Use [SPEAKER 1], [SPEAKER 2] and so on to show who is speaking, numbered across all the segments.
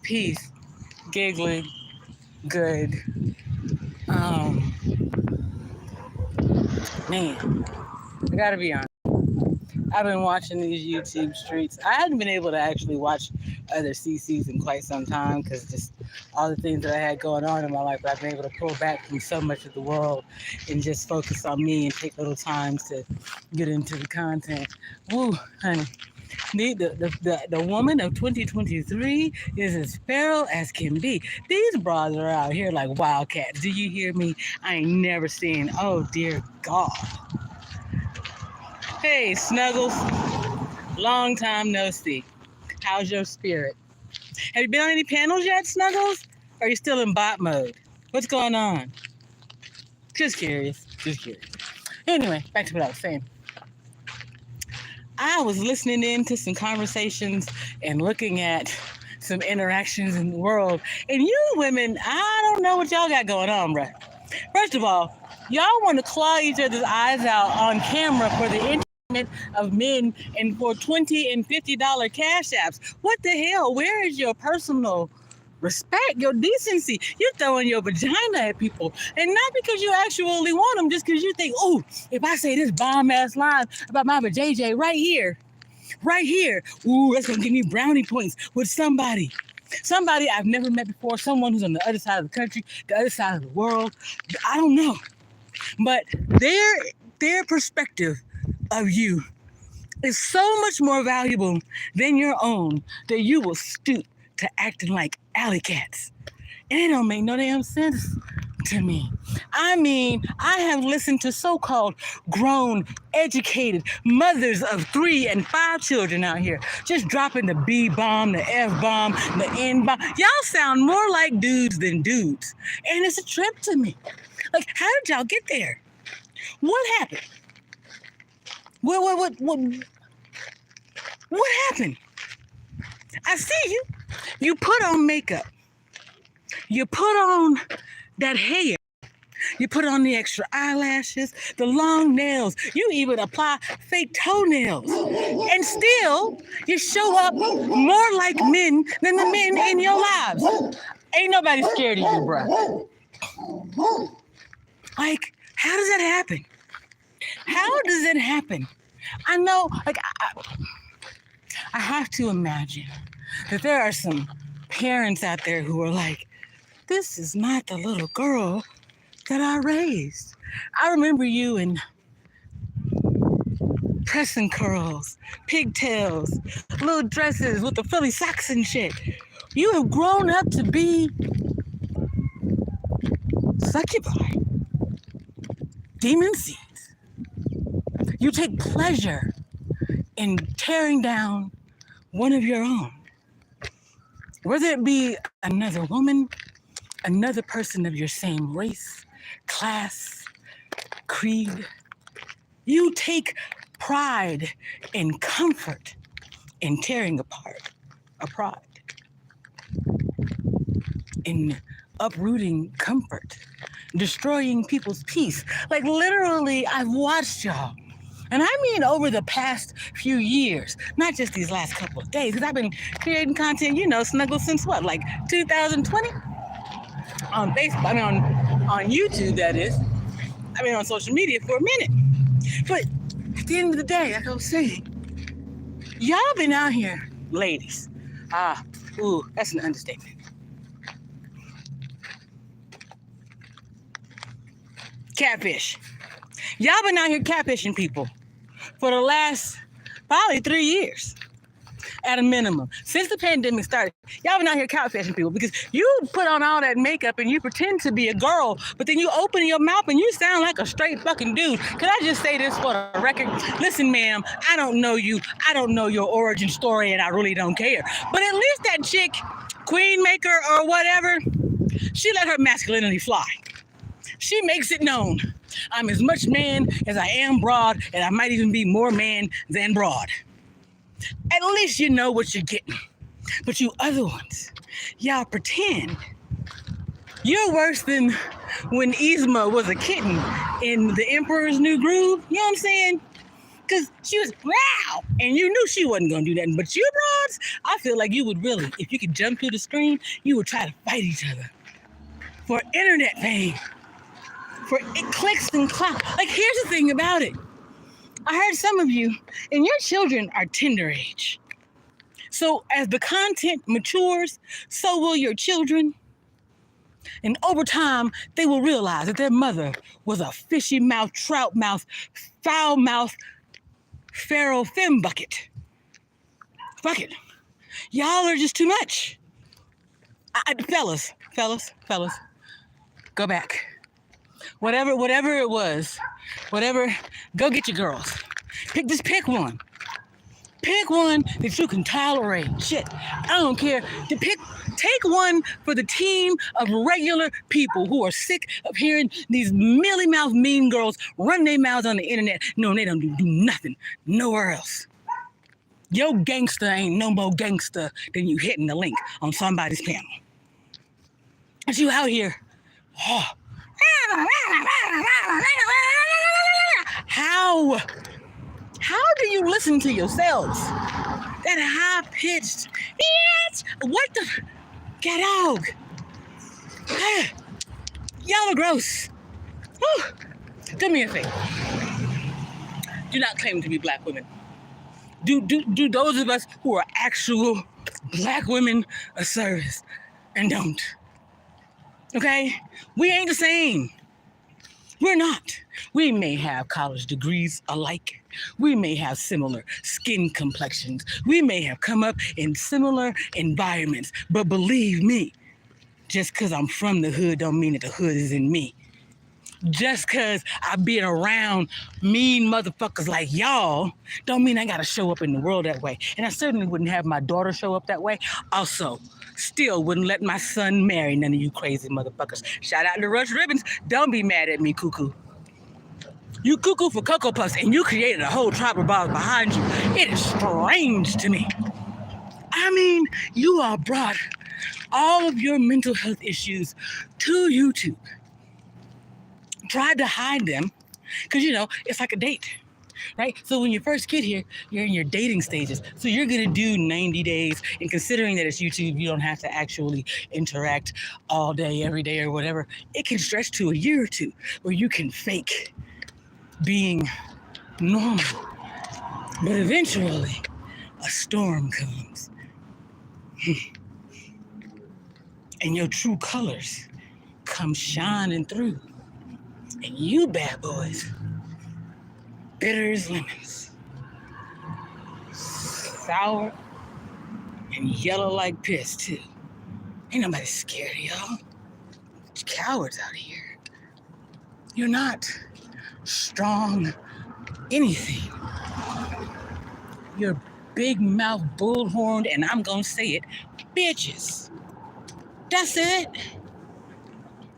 [SPEAKER 1] Peace. Giggling. Good. Man, I gotta be honest. I've been watching these YouTube streets. I hadn't been able to actually watch other CCs in quite some time because just all the things that I had going on in my life. I've been able to pull back from so much of the world and just focus on me and take little times to get into the content. Woo, honey. The woman of 2023 is as feral as can be. These bras are out here like wildcats. Do you hear me? I ain't never seen. Oh, dear God. Hey, Snuggles. Long time no see. How's your spirit? Have you been on any panels yet, Snuggles? Or are you still in bot mode? What's going on? Just curious. Anyway, back to what I was saying. I was listening in to some conversations and looking at some interactions in the world. And you women, I don't know what y'all got going on, bruh. First of all, y'all want to claw each other's eyes out on camera for the entertainment of men and for $20 and $50 cash apps. What the hell? Where is your personal respect, your decency? You're throwing your vagina at people, and not because you actually want them, just because you think, oh, if I say this bomb-ass line about my JJ right here, ooh, that's gonna give me brownie points with somebody I've never met before, someone who's on the other side of the country, the other side of the world. I don't know, but their perspective of you is so much more valuable than your own that you will stoop to acting like alley cats. And it don't make no damn sense to me. I mean, I have listened to so-called grown, educated mothers of 3 and 5 children out here just dropping the B-bomb, the F-bomb, the N-bomb. Y'all sound more like dudes than dudes. And it's a trip to me. Like, how did y'all get there? What happened? What happened? I see you. You put on makeup. You put on that hair. You put on the extra eyelashes, the long nails. You even apply fake toenails. And still, you show up more like men than the men in your lives. Ain't nobody scared of you, bro. Like, how does that happen? How does it happen? I know, like, I have to imagine that there are some parents out there who are like, this is not the little girl that I raised. I remember you in pressing curls, pigtails, little dresses with the Philly socks and shit. You have grown up to be succubi, demon seeds. You take pleasure in tearing down one of your own. Whether it be another woman, another person of your same race, class, creed, you take pride and comfort in tearing apart a pride, in uprooting comfort, destroying people's peace. Like, literally, I've watched y'all. And I mean over the past few years, not just these last couple of days, because I've been creating content, Snuggle, since what, like 2020? On Facebook, I mean on YouTube, that is. I've been on social media for a minute. But at the end of the day, like I was saying, y'all been out here, ladies. That's an understatement. Catfish. Y'all been out here catfishing people for the last probably 3 years at a minimum. Since the pandemic started, y'all been out here catfishing people because you put on all that makeup and you pretend to be a girl, but then you open your mouth and you sound like a straight fucking dude. Can I just say this for the record? Listen, ma'am, I don't know you. I don't know your origin story, and I really don't care. But at least that chick, Queen Maker or whatever, she let her masculinity fly. She makes it known. I'm as much man as I am broad, and I might even be more man than broad. At least you know what you're getting. But you other ones, y'all pretend. You're worse than when Yzma was a kitten in The Emperor's New Groove. You know what I'm saying? Because she was, wow, and you knew she wasn't going to do that. But you broads, I feel like you would really, if you could jump through the screen, you would try to fight each other for internet fame, for clicks and clout. Like, here's the thing about it. I heard some of you, and your children are tender age. So as the content matures, so will your children. And over time, they will realize that their mother was a fishy mouth, trout mouth, foul mouth, Ferral fem bucket. Fuck it. Y'all are just too much. Fellas, go back. Whatever it was, go get your girls. Pick one. Pick one that you can tolerate. Shit, I don't care. Take one for the team of regular people who are sick of hearing these mealy-mouthed mean girls run their mouths on the internet. No, they don't do nothing nowhere else. Your gangster ain't no more gangster than you hitting the link on somebody's panel. But you out here, oh. How do you listen to yourselves? That high-pitched, bitch, what the, get out. Y'all are gross. Whew. Do me a favor. Do not claim to be black women. Do those of us who are actual black women a service and don't. Okay? We ain't the same. We're not. We may have college degrees alike. We may have similar skin complexions. We may have come up in similar environments. But believe me, just because I'm from the hood don't mean that the hood is in me. Just because I've been around mean motherfuckers like y'all don't mean I got to show up in the world that way. And I certainly wouldn't have my daughter show up that way. Also, still wouldn't let my son marry none of you crazy motherfuckers. Shout out to Rush Ribbons. Don't be mad at me, cuckoo. You cuckoo for Cocoa Puffs, and you created a whole tribe of balls behind you. It is strange to me. I mean, you all brought all of your mental health issues to YouTube. Tried to hide them, because, you know, it's like a date, right? So when you first get here, you're in your dating stages. So you're going to do 90 days, and considering that it's YouTube, you don't have to actually interact all day, every day, or whatever. It can stretch to a year or two where you can fake being normal. But eventually, a storm comes. And your true colors come shining through. And you bad boys, bitter as lemons, sour and yellow like piss too. Ain't nobody scared of y'all. You're cowards out here. You're not strong anything. You're big mouth, bullhorned, and I'm gonna say it, bitches. That's it.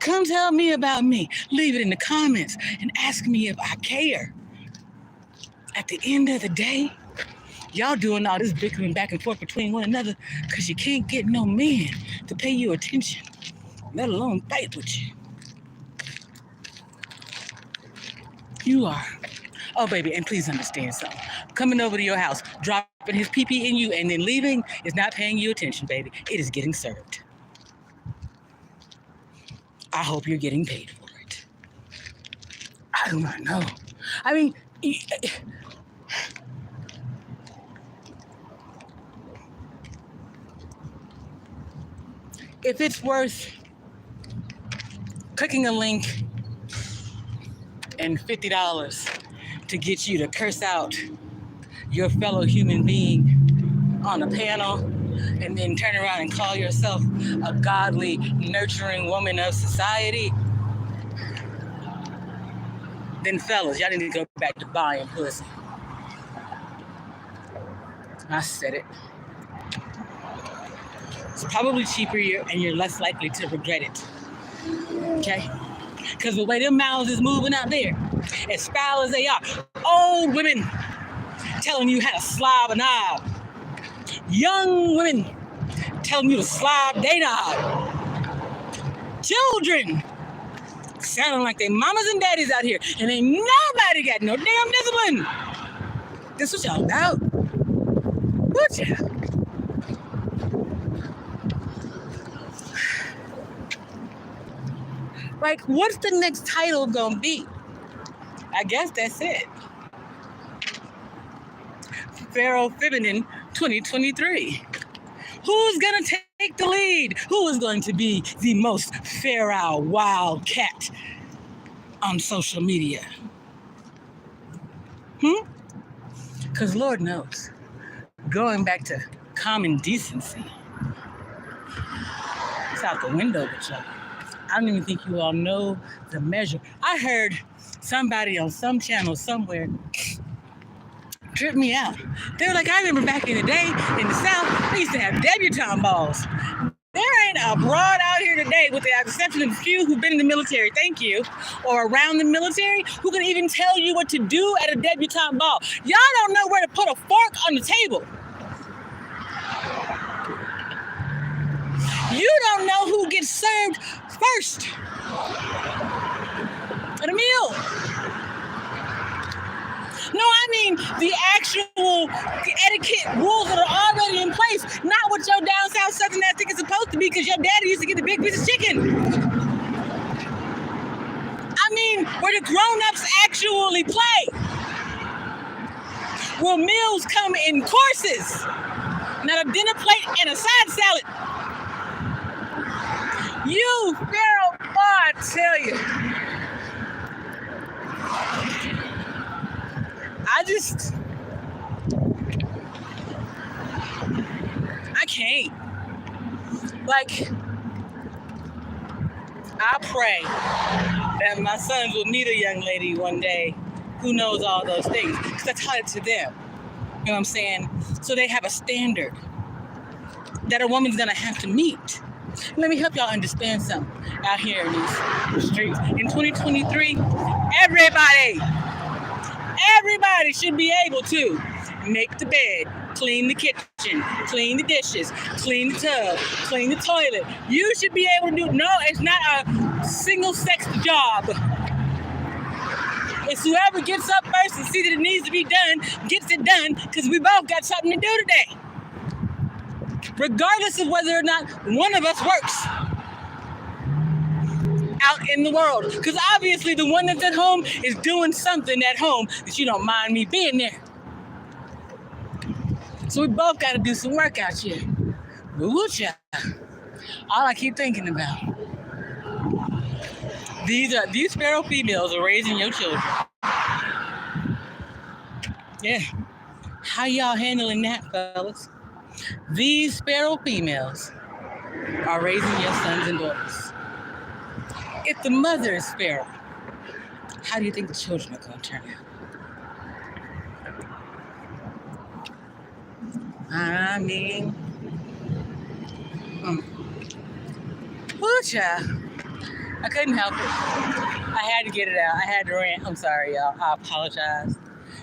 [SPEAKER 1] Come tell me about me. Leave it in the comments and ask me if I care. At the end of the day, y'all doing all this bickering back and forth between one another because you can't get no man to pay you attention, let alone fight with you. You are. Oh, baby, and please understand something. Coming over to your house, dropping his pee-pee in you, and then leaving is not paying you attention, baby. It is getting served. I hope you're getting paid for it. I do not know. I mean, if it's worth clicking a link and $50 to get you to curse out your fellow human being on a panel and then turn around and call yourself a godly, nurturing woman of society, then fellas, y'all need to go back to buying pussy. I said it. It's probably cheaper and you're less likely to regret it. Okay? Because the way them mouths is moving out there, as foul as they are, old women telling you how to slob a knob. Young women telling you to slob they knob. Children sounding like they mamas and daddies out here, and ain't nobody got no damn discipline. This what y'all about? What y'all? Like, what's the next title gonna be? I guess that's it. Ferral Feminine 2023. Who's gonna take the lead? Who is going to be the most feral wildcat on social media? Because Lord knows, going back to common decency, it's out the window with y'all. I don't even think you all know the measure. I heard somebody on some channel somewhere tripped me out. They were like, I remember back in the day in the South, they used to have debutante balls. There ain't a broad out here today, with the exception of a few who've been in the military, thank you, or around the military, who can even tell you what to do at a debutante ball. Y'all don't know where to put a fork on the table. You don't know who gets served first at a meal. No, I mean the actual etiquette rules that are already in place, not what your down south southern ass think it's supposed to be because your daddy used to get the big piece of chicken. I mean, where the grown-ups actually play. Where meals come in courses, not a dinner plate and a side salad. You feral boy, I tell you. I can't. Like, I pray that my sons will meet a young lady one day who knows all those things, because I taught it to them. You know what I'm saying? So they have a standard that a woman's gonna have to meet. Let me help y'all understand something out here in these streets. In 2023, everybody should be able to make the bed, clean the kitchen, clean the dishes, clean the tub, clean the toilet. You should be able to do, no, it's not a single-sex job. It's whoever gets up first and sees that it needs to be done, gets it done, because we both got something to do today. Regardless of whether or not one of us works out in the world. Because obviously the one that's at home is doing something at home that you don't mind me being there. So we both got to do some work out here. Ooh, child. All I keep thinking about. These feral females are raising your children. Yeah. How y'all handling that, fellas? These feral females are raising your sons and daughters. If the mother is feral, how do you think the children are going to turn out? I mean, oh, child. I couldn't help it. I had to get it out. I had to rant. I'm sorry, y'all. I apologize.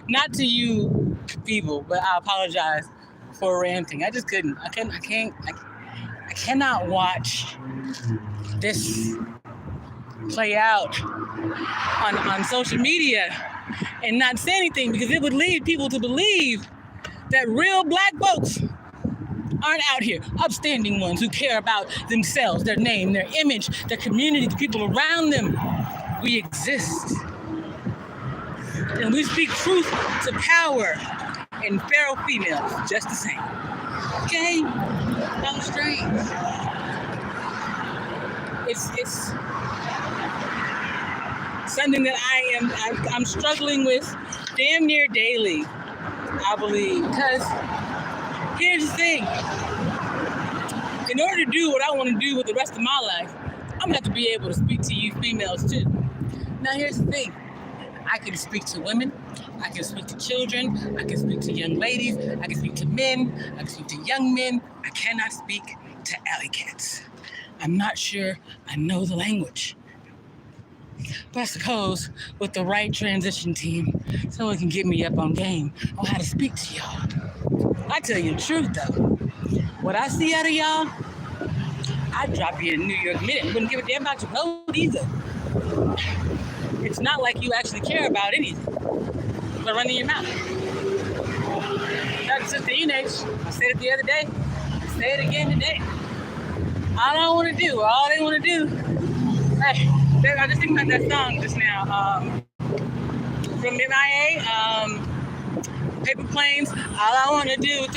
[SPEAKER 1] Not to you people, but I apologize for ranting. I just couldn't. I cannot watch this play out on social media and not say anything, because it would lead people to believe that real black folks aren't out here, upstanding ones who care about themselves, their name, their image, their community, the people around them. We exist. And we speak truth to power in feral females just the same. Okay? No strange. It's something that I'm struggling with damn near daily, I believe. Because here's the thing. In order to do what I want to do with the rest of my life, I'm going to have to be able to speak to you females too. Now here's the thing. I can speak to women, I can speak to children, I can speak to young ladies, I can speak to men, I can speak to young men. I cannot speak to alley cats. I'm not sure I know the language. But I suppose with the right transition team, someone can get me up on game on how to speak to y'all. I tell you the truth though, what I see out of y'all, I'd drop you in a New York minute. I wouldn't give a damn about your code either. It's not like you actually care about anything but running your mouth. out to Sister Inez. I said it the other day. I say it again today. All I want to do, all they want to do. Hey, I just think about that song just now. From MIA, Paper Planes. All I want to do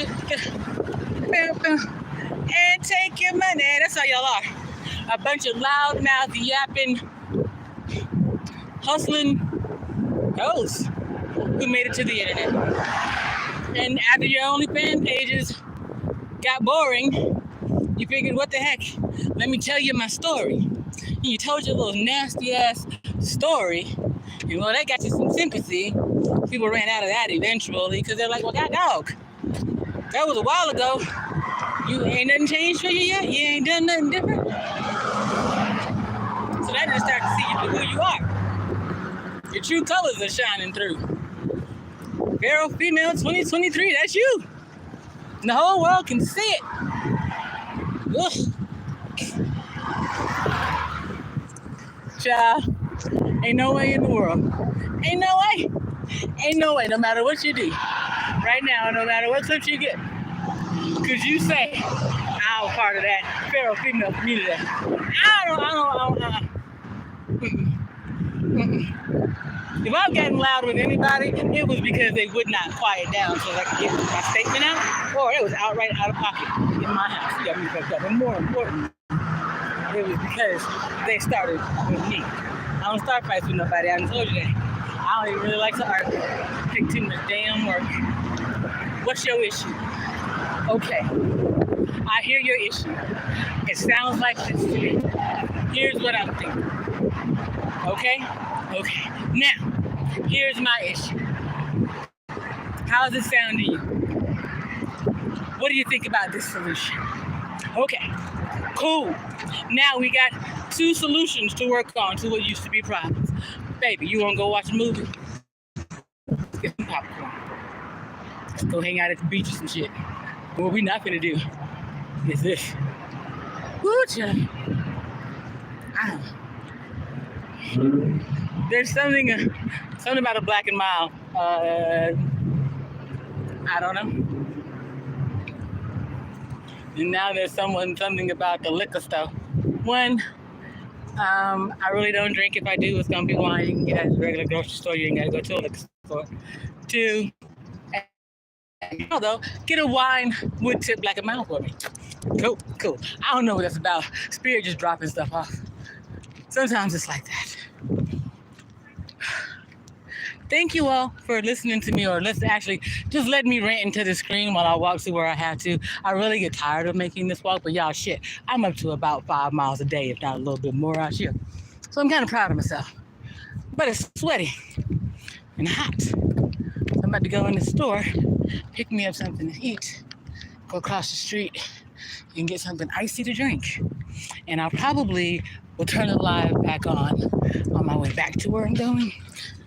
[SPEAKER 1] and take your money. That's how y'all are. A bunch of loud-mouthed, yapping, hustling hoes who made it to the internet. And after your OnlyFans pages got boring, you figured, what the heck? Let me tell you my story. And you told your little nasty-ass story. And well, that got you some sympathy. People ran out of that eventually because they're like, well, God dog, that was a while ago. You ain't nothing changed for you yet? You ain't done nothing different? So that just starts to see you for who you are. Your true colors are shining through. Ferral Female 2023, that's you. And the whole world can see it. Ugh. Child, ain't no way in the world. Ain't no way. Ain't no way, no matter what you do. Right now, no matter what clips you get. Could you say, I'm part of that Ferral Female community? I don't. If I've gotten loud with anybody, it was because they would not quiet down so I could get my statement out, or it was outright out of pocket in my house. You got me fucked up. And more important, it was because they started with me. I don't start fights with nobody. I done told you that. I don't even really like to argue. Take too much damn work. What's your issue? Okay. I hear your issue. It sounds like this to me. Here's what I'm thinking. Okay? Okay. Now, here's my issue. How does it sound to you? What do you think about this solution? Okay. Cool. Now we got 2 solutions to work on to what used to be problems. Baby, you want to go watch a movie? Let's get some popcorn. Let's go hang out at the beach or some shit. What we not gonna do is this. Woo, child. There's something about a Black and Mild. I don't know. And now there's something about the liquor stuff. One, I really don't drink. If I do, it's gonna be wine. You can get at the regular grocery store. You ain't gotta go to a liquor store. 2, although, get a wine wood tip Black and Mild for me. Cool. I don't know what that's about. Spirit just dropping stuff off. Sometimes it's like that. Thank you all for listening to me, or just let me rant into the screen while I walk to where I have to. I really get tired of making this walk, but y'all, shit, I'm up to about 5 miles a day, if not a little bit more out here. So I'm kind of proud of myself. But it's sweaty and hot. I'm about to go in the store, pick me up something to eat, go across the street, and get something icy to drink. And I probably will turn the live back on my way back to where I'm going,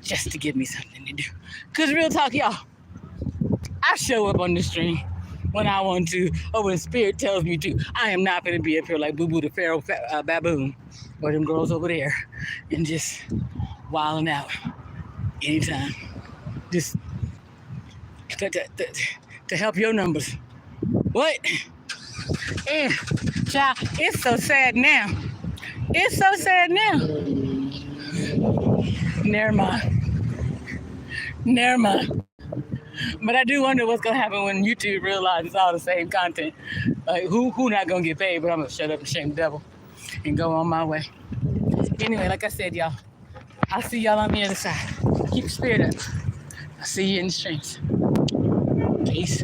[SPEAKER 1] just to give me something to do. Because real talk, y'all, I show up on the stream when I want to, or when Spirit tells me to. I am not going to be up here like Boo Boo the Pharaoh baboon, or them girls over there, and just wilding out anytime. Just to help your numbers. What? And, child, it's so sad now. It's so sad now. Never mind. But I do wonder what's gonna happen when YouTube realizes it's all the same content. Like, who not gonna get paid? But I'm gonna shut up and shame the devil and go on my way. Anyway, like I said, y'all, I'll see y'all on the other side. Keep your spirit up. I'll see you in the streets. Peace.